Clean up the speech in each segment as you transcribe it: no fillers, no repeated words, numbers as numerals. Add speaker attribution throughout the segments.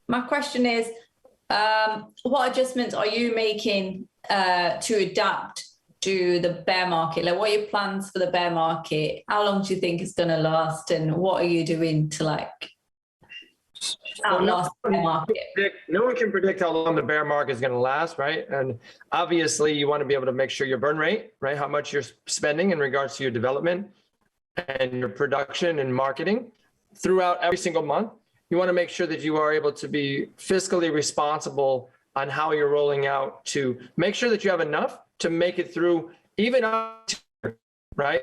Speaker 1: My question is, what adjustments are you making to adapt to the bear market? Like, what are your plans for the bear market? How long do you think it's going to last? And what are you doing to like outlast the bear market?
Speaker 2: No one can predict how long the bear market is going to last, right? And obviously you want to be able to make sure your burn rate, right? How much you're spending in regards to your development and your production and marketing throughout every single month. You want to make sure that you are able to be fiscally responsible on how you're rolling out to make sure that you have enough to make it through even up to, right?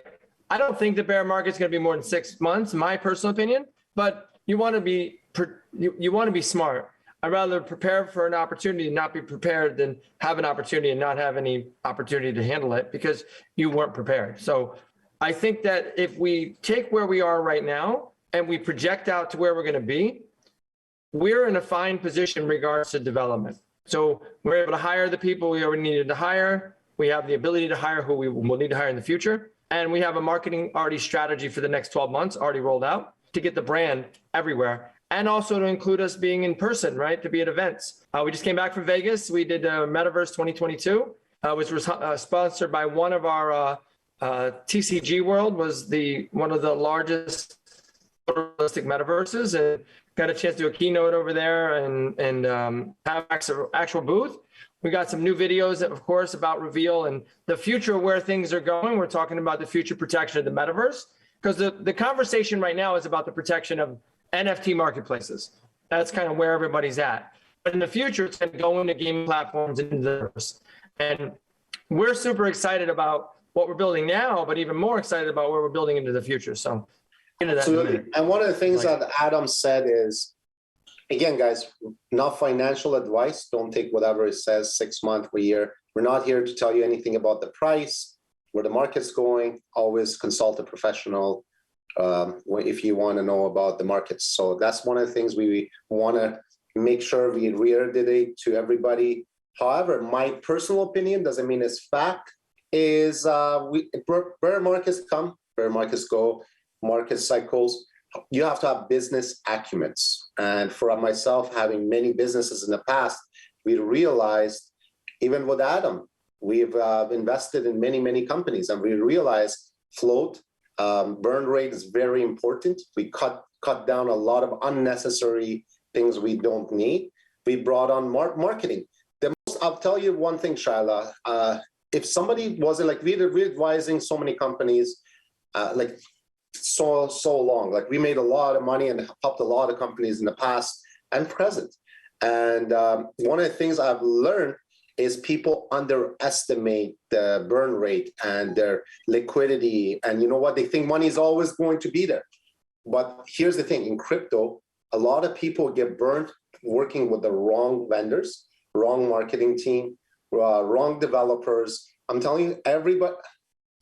Speaker 2: I don't think the bear market is going to be more than 6 months, my personal opinion, but you want to be smart. I'd rather prepare for an opportunity and not be prepared than have an opportunity and not have any opportunity to handle it because you weren't prepared. So I think that if we take where we are right now and we project out to where we're going to be, we're in a fine position in regards to development. So we're able to hire the people we already needed to hire. We have the ability to hire who we will need to hire in the future. And we have a marketing strategy for the next 12 months already rolled out to get the brand everywhere. And also to include us being in person, right? To be at events. We just came back from Vegas. We did Metaverse 2022, which was sponsored by one of our TCG World, was one of the largest photorealistic metaverses, and got a chance to do a keynote over there and have actual booth. We got some new videos, of course, about REV3AL and the future, where things are going. We're talking about the future protection of the metaverse, because the conversation right now is about the protection of NFT marketplaces. That's kind of where everybody's at. But in the future, it's going to go into gaming platforms and into the metaverse. And we're super excited about what we're building now, but even more excited about where we're building into the future. So into that.
Speaker 3: Absolutely. And one of the things that Adam said is, again, guys, not financial advice. Don't take whatever it says, 6 months, a year. We're not here to tell you anything about the price, where the market's going. Always consult a professional if you want to know about the markets. So that's one of the things we want to make sure we reiterate to everybody. However, my personal opinion, doesn't mean it's fact, is bear markets come, bear markets go, market cycles. You have to have business acumens. And for myself, having many businesses in the past, we realized, even with Adam, we've invested in many companies, and we realized float, burn rate is very important. We cut down a lot of unnecessary things we don't need. We brought on marketing. I'll tell you one thing, Shaila. If somebody wasn't like, we're advising so many companies, like so long, like we made a lot of money and helped a lot of companies in the past and present. And one of the things I've learned is people underestimate the burn rate and their liquidity. And you know what? They think money is always going to be there. But here's the thing, in crypto, a lot of people get burnt working with the wrong vendors, wrong marketing team, wrong developers. I'm telling you, everybody,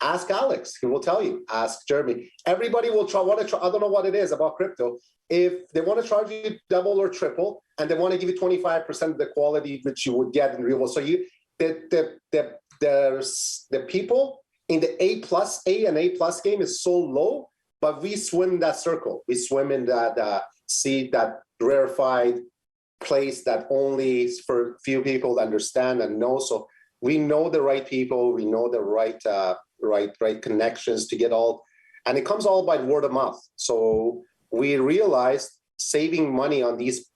Speaker 3: ask Alex, he will tell you, ask Jeremy. Everybody will want to try, I don't know what it is about crypto. If they want to charge you double or triple, and they want to give you 25% of the quality which you would get in real world. So the people in the A and A+ game is so low, but we swim that circle. We swim in that sea, that rarefied place that only for few people understand and know. So we know the right people, we know the right connections to get all, and it comes all by word of mouth. So we realized saving money on these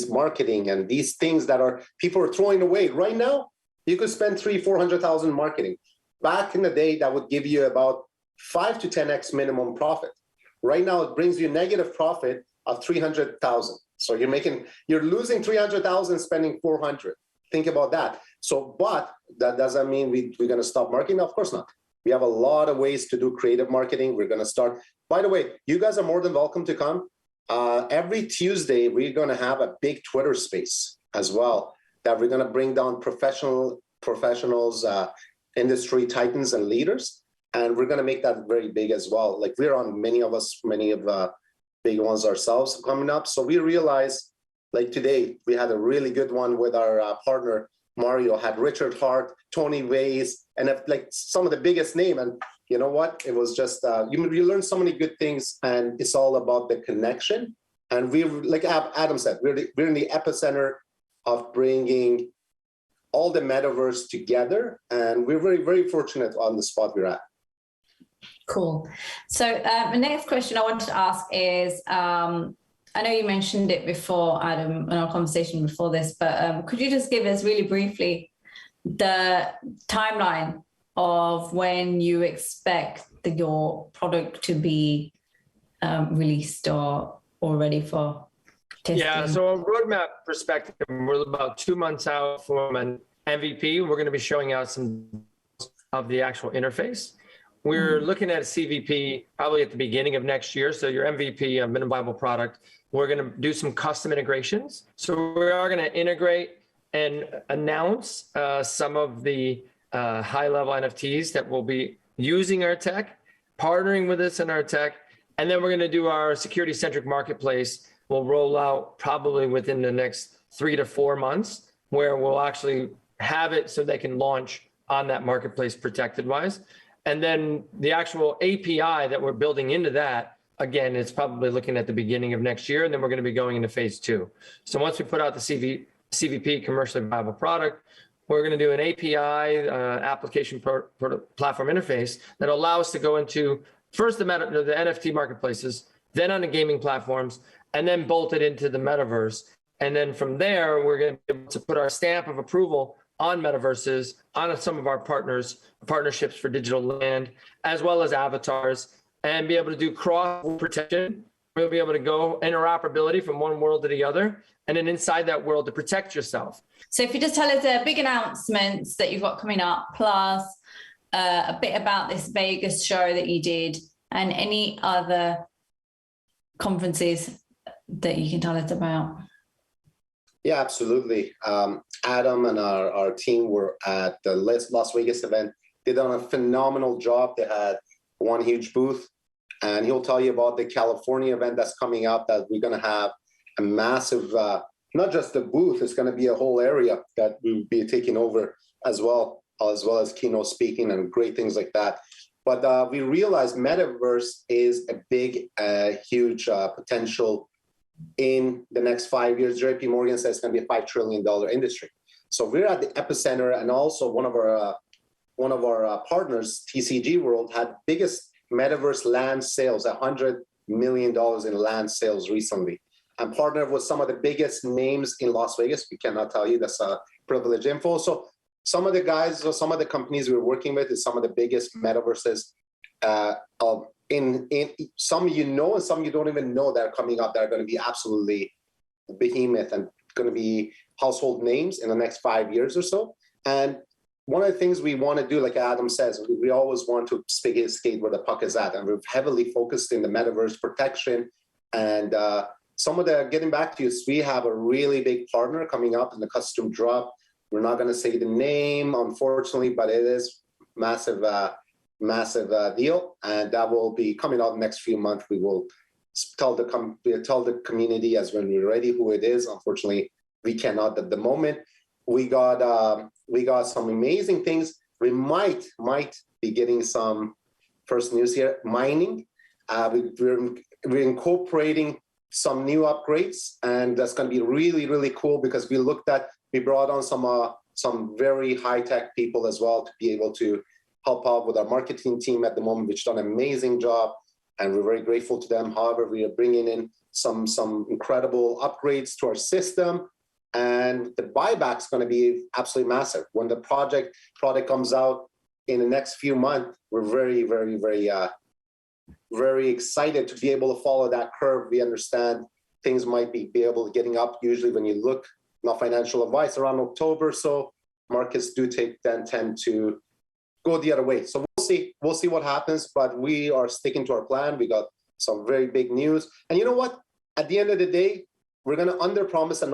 Speaker 3: marketing and these things that people are throwing away right now. You could spend $300,000-400,000 marketing. Back in the day, that would give you about 5 to 10x minimum profit. Right now, it brings you negative profit of 300,000. So you're losing 300,000, spending 400. Think about that. So, but that doesn't mean we're going to stop marketing. Of course not. We have a lot of ways to do creative marketing. We're going to start. By the way, you guys are more than welcome to come. Every Tuesday, we're going to have a big Twitter space as well, that we're going to bring down professionals, industry titans and leaders. And we're going to make that very big as well. Like we're on many of the big ones ourselves coming up. So we realized, like today, we had a really good one with our partner, Mario, had Richard Hart, Tony Ways, and like some of the biggest name. And you know what? It was just, you learn so many good things, and it's all about the connection And like Adam said, we're in the epicenter of bringing all the metaverse together, and we're very, very fortunate on the spot we're at.
Speaker 1: Cool. So the next question I wanted to ask is, I know you mentioned it before, Adam, in our conversation before this, but could you just give us really briefly the timeline of when you expect your product to be released or ready for testing?
Speaker 2: Yeah, so a roadmap perspective, we're about 2 months out from an MVP. We're going to be showing out some of the actual interface. We're looking at a CVP probably at the beginning of next year. So your MVP, a minimum viable product, we're going to do some custom integrations. So we are going to integrate and announce some of the high-level NFTs that will be using our tech, partnering with us in our tech, and then we're going to do our security-centric marketplace. We'll roll out probably within the next 3 to 4 months, where we'll actually have it so they can launch on that marketplace protected-wise. And then the actual API that we're building into that, again, it's probably looking at the beginning of next year, and then we're going to be going into phase 2. So once we put out the CVP, commercially viable product, we're going to do an API, application platform interface that allows us to go into first the NFT marketplaces, then on the gaming platforms, and then bolt it into the metaverse. And then from there, we're going to be able to put our stamp of approval on metaverses, on some of our partnerships for digital land, as well as avatars, and be able to do cross protection. We'll be able to go interoperability from one world to the other, and then inside that world to protect yourself.
Speaker 1: So if you just tell us the big announcements that you've got coming up, plus a bit about this Vegas show that you did, and any other conferences that you can tell us about.
Speaker 3: Yeah, absolutely. Adam and our team were at the Las Vegas event. They done a phenomenal job. They had one huge booth, and he'll tell you about the California event that's coming up, that we're going to have a massive, not just the booth, it's going to be a whole area that we'll be taking over as well as keynote speaking and great things like that. But we realized metaverse is a big, huge potential in the next 5 years. JP Morgan says it's going to be a $5 trillion industry. So we're at the epicenter, and also one of our partners, TCG World, had biggest metaverse land sales, $100 million in land sales recently, and partnered with some of the biggest names in Las Vegas. We cannot tell you, that's privileged info. So some of the guys or some of the companies we're working with is some of the biggest metaverses in some you know, and some you don't even know that are coming up, that are going to be absolutely behemoth and going to be household names in the next 5 years or so. And one of the things we want to do, like Adam says, we always want to skate where the puck is at, and we're heavily focused in the metaverse protection. And some of the, getting back to you, we have a really big partner coming up in the custom drop. We're not going to say the name, unfortunately, but it is massive deal, and that will be coming out next few months. We will tell the community as when we're ready who it is. Unfortunately, we cannot at the moment. We got some amazing things. We might be getting some first news here. Mining, we're incorporating some new upgrades, and that's going to be really, really cool, because we brought on some very high tech people as well to be able to help out with our marketing team at the moment, which done an amazing job, and we're very grateful to them. However, we are bringing in some incredible upgrades to our system, and the buyback's going to be absolutely massive. When the product comes out in the next few months, we're very, very, very, very excited to be able to follow that curve. We understand things might be able to getting up. Usually when you look, not financial advice, around October, so markets do tend to go the other way. So we'll see what happens, but we are sticking to our plan. We got some very big news, and you know what? At the end of the day, we're going to underpromise and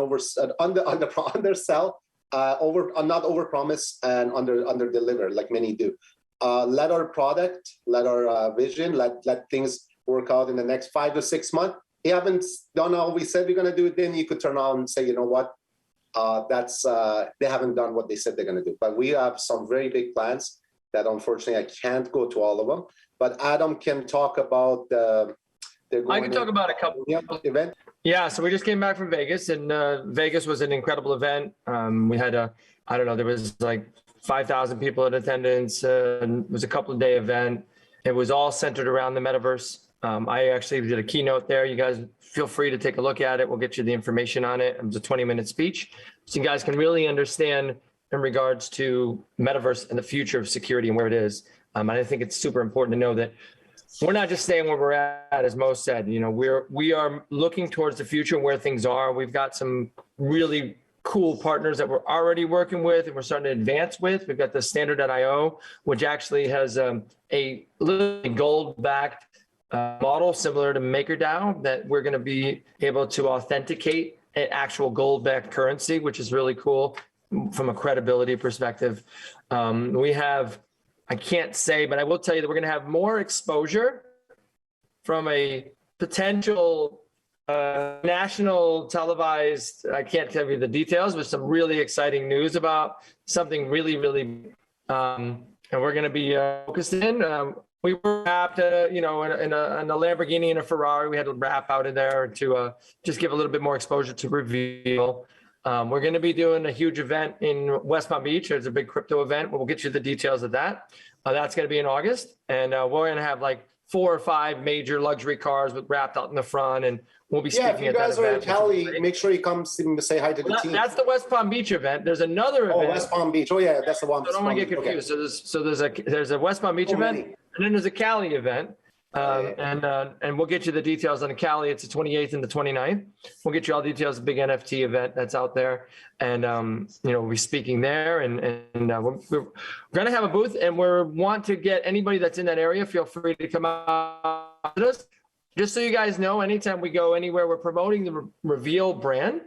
Speaker 3: undersell, not overpromise and underdeliver like many do. Let our product, let our vision, let things work out in the next 5 to 6 months. We haven't done all we said we're going to do. Then you could turn on and say, you know what? They haven't done what they said they're going to do. But we have some very big plans that unfortunately I can't go to all of them. But Adam can talk about I can talk about a couple
Speaker 2: event. Yeah, so we just came back from Vegas, and Vegas was an incredible event. We had I don't know, there was like 5,000 people in attendance. And it was a couple of day event. It was all centered around the metaverse. I actually did a keynote there. You guys feel free to take a look at it. We'll get you the information on it. It was a 20-minute speech, so you guys can really understand in regards to metaverse and the future of security and where it is. And I think it's super important to know that we're not just staying where we're at, as Mo said. You know, we are looking towards the future and where things are. We've got some really cool partners that we're already working with and we're starting to advance with. We've got the standard.io, which actually has a literally gold-backed model similar to MakerDAO that we're going to be able to authenticate an actual gold-backed currency, which is really cool from a credibility perspective. We have, I can't say, but I will tell you that we're going to have more exposure from a potential national televised, I can't tell you the details, but some really exciting news about something really, and we're going to be focused in. We were wrapped, you know, in a Lamborghini and a Ferrari. We had to wrap out in there to just give a little bit more exposure to REV3AL. We're going to be doing a huge event in West Palm Beach. There's a big crypto event. We'll get you the details of that. That's going to be in August. And we're going to have like 4 or 5 major luxury cars with wrapped out in the front. And we'll be speaking
Speaker 3: if you guys are in Cali, make sure you come say hi to the team.
Speaker 2: That's the West Palm Beach event. There's another event.
Speaker 3: Oh, West Palm Beach. Oh, yeah, that's the one.
Speaker 2: So I don't want to get confused. Okay. there's a West Palm Beach event, and then there's a Cali event. And we'll get you the details on the Cali. It's the 28th and the 29th. We'll get you all the details of the big NFT event that's out there. And, you know, we'll be speaking there and we're going to have a booth, and we want to get anybody that's in that area, feel free to come out with us. Just so you guys know, anytime we go anywhere, we're promoting the REV3AL brand,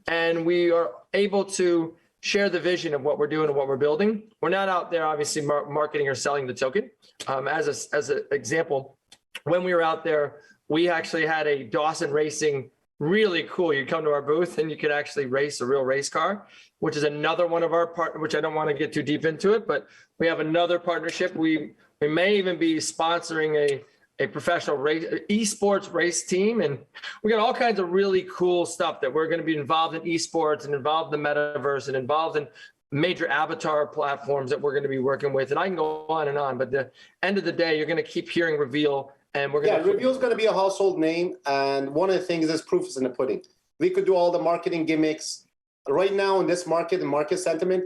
Speaker 2: and we are able to share the vision of what we're doing and what we're building. We're not out there, obviously, marketing or selling the token. As an example, when we were out there, we actually had a Dawson Racing, really cool. You come to our booth and you could actually race a real race car, which is another one of our partners, which I don't want to get too deep into it, but we have another partnership. We may even be sponsoring a professional race, esports race team. And we got all kinds of really cool stuff that we're going to be involved in esports and involved in the metaverse and involved in major avatar platforms that we're going to be working with. And I can go on, but the end of the day, you're going to keep hearing REV3AL, and we're going to. Yeah,
Speaker 3: REV3AL is going to be a household name. And one of the things is proof is in the pudding. We could do all the marketing gimmicks. Right now in this market, the market sentiment,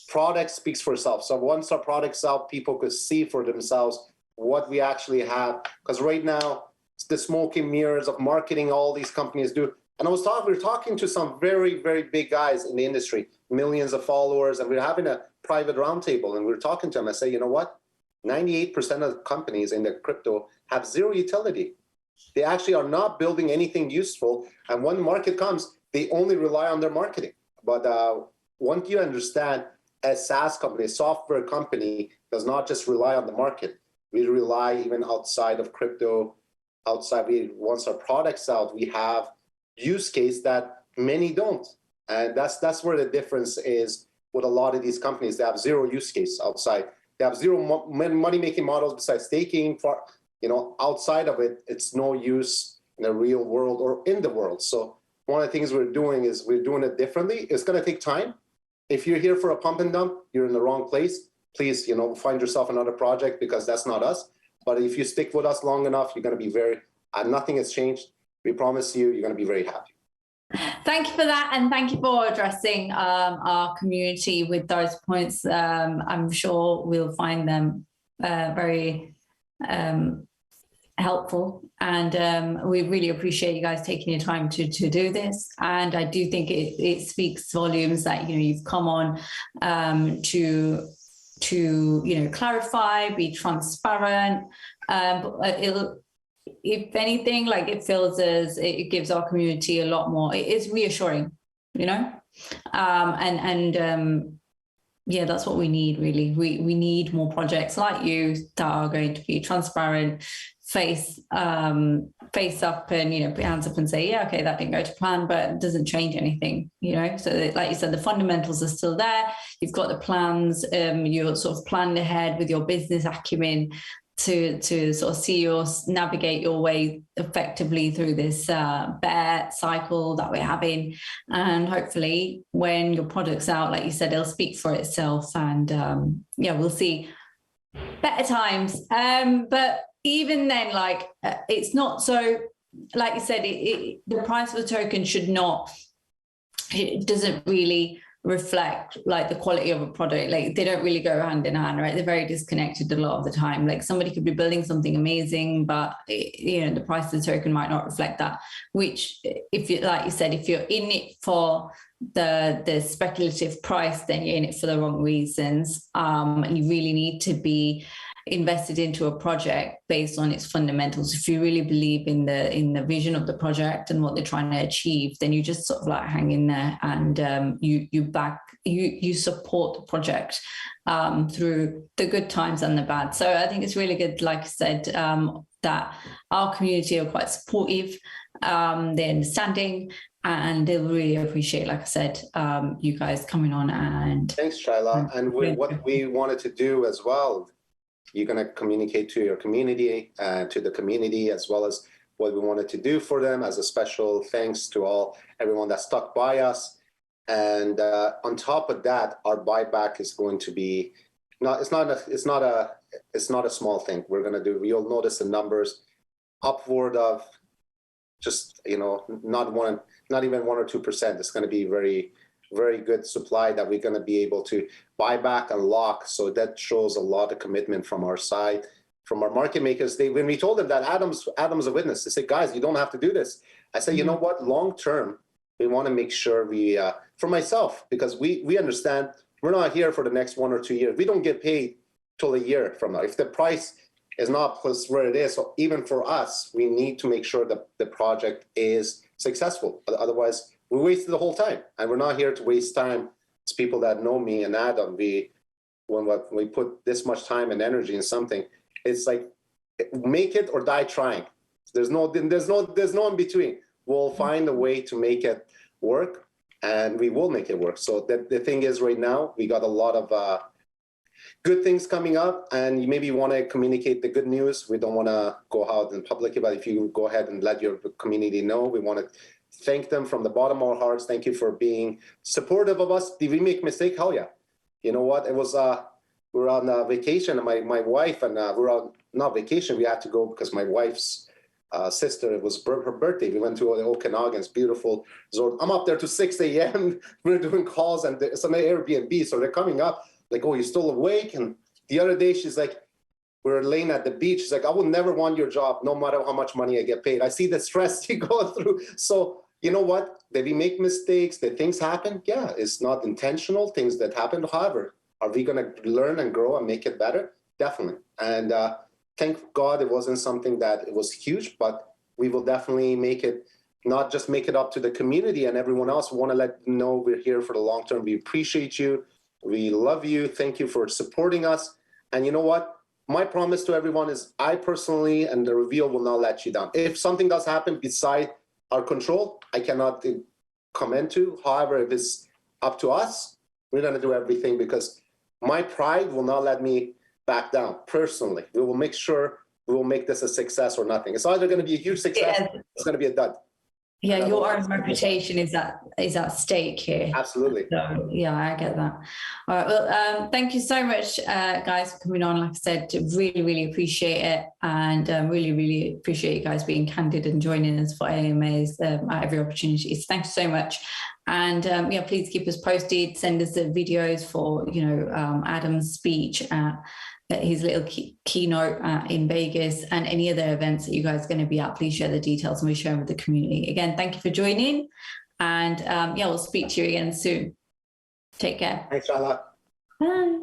Speaker 3: product speaks for itself. So once our product's out, people could see for themselves what we actually have. Because right now, it's the smoking mirrors of marketing all these companies do. And we were talking to some very, very big guys in the industry, millions of followers, and we were having a private roundtable, and we were talking to them. I say, you know what? 98% of companies in the crypto have zero utility. They actually are not building anything useful. And when the market comes, they only rely on their marketing. But once you understand, a SaaS company, a software company, does not just rely on the market. We rely even outside of crypto, once our product's out, we have use case that many don't. And that's where the difference is with a lot of these companies. They have zero use case outside. They have zero money-making models besides staking. For, you know, outside of it, it's no use in the real world or in the world. So one of the things we're doing is we're doing it differently. It's going to take time. If you're here for a pump and dump, you're in the wrong place. Please, you know, find yourself another project, because that's not us. But if you stick with us long enough, you're going to be nothing has changed. We promise you, you're going to be very happy.
Speaker 1: Thank you for that, and thank you for addressing our community with those points. I'm sure we'll find them very helpful, and we really appreciate you guys taking your time to do this. And I do think it speaks volumes that, you know, you've come on to you know, clarify, be transparent. If anything, like, it feels as it gives our community a lot more. It is reassuring, you know, yeah, that's what we need, really. We need more projects like you that are going to be transparent, face up, and, you know, put hands up and say, yeah, okay, that didn't go to plan, but it doesn't change anything, you know. So that, like you said, the fundamentals are still there. You've got the plans, you're sort of planned ahead with your business acumen, to sort of see you navigate your way effectively through this bear cycle that we're having, and hopefully when your product's out, like you said, it'll speak for itself, and yeah, we'll see better times. But even then, like it's not so, like you said, the price of the token should not, it doesn't really reflect like the quality of a product. Like they don't really go hand in hand, right? They're very disconnected a lot of the time. Like somebody could be building something amazing, but you know, the price of the token might not reflect that, which if you, like you said, if you're in it for the speculative price, then you're in it for the wrong reasons. And you really need to be invested into a project based on its fundamentals. If you really believe in the vision of the project and what they're trying to achieve, then you just sort of like hang in there, and you support the project through the good times and the bad. So I think it's really good, like I said, that our community are quite supportive, they're understanding, and they'll really appreciate, like I said, you guys coming on. And
Speaker 3: thanks, Shaila. And what we wanted to do as well, you're going to communicate to your community and to the community, as well as what we wanted to do for them as a special thanks to everyone that stuck by us. And on top of that, our buyback is going to be it's not a small thing. We're going to do, you'll notice the numbers upward of just, you know, not even 1 or 2%. It's going to be very, very good supply that we're going to be able to buy back and lock. So that shows a lot of commitment from our side, from our market makers. When we told them that, Adam's a witness. They said, guys, you don't have to do this. I said, you know what, long term, we want to make sure we, for myself, because we understand we're not here for the next 1 or 2 years. We don't get paid till a year from now. If the price is not plus where it is, so even for us, we need to make sure that the project is successful. Otherwise, we wasted the whole time, and we're not here to waste time. It's people that know me and Adam. When we put this much time and energy in something, it's like make it or die trying. There's no in between. We'll find a way to make it work, and we will make it work. So the thing is, right now we got a lot of good things coming up, and you maybe want to communicate the good news. We don't want to go out in public, but if you go ahead and let your community know, we want to thank them from the bottom of our hearts. Thank you for being supportive of us. Did we make mistake? Hell yeah. You know what? It was, we were on vacation, and my wife and we were on, not vacation, we had to go because my wife's sister, it was her birthday. We went to the Okanagan, it's beautiful resort. I'm up there to 6 a.m. We're doing calls, and it's an Airbnb. So they're coming up like, oh, you're still awake? And the other day she's like, we were laying at the beach. She's like, I would never want your job, no matter how much money I get paid. I see the stress you go through. So you know what? Did we make mistakes? Did things happen? Yeah, it's not intentional, things that happen. However, are we going to learn and grow and make it better? Definitely. And thank God it wasn't something that it was huge, but we will definitely make it, not just make it up to the community and everyone else. We want to let them know we're here for the long term. We appreciate you. We love you. Thank you for supporting us. And you know what? My promise to everyone is I personally and the Reveal will not let you down. If something does happen beside our control, I cannot comment to. However, if it's up to us, we're going to do everything, because my pride will not let me back down. Personally, we will make sure we will make this a success or nothing. It's either going to be a huge success, it's going to be a dud.
Speaker 1: Yeah, your own reputation is at stake here.
Speaker 3: Absolutely.
Speaker 1: So, yeah, I get that. All right. Well, thank you so much, guys, for coming on. Like I said, really, really appreciate it, and really, really appreciate you guys being candid and joining us for AMAs at every opportunity. So thank you so much. And yeah, please keep us posted. Send us the videos for Adam's speech, his little keynote in Vegas, and any other events that you guys are going to be at. Please share the details, and we share them with the community. Again, thank you for joining, and yeah, we'll speak to you again soon. Take care.
Speaker 3: Thanks, Charlotte.
Speaker 1: Bye.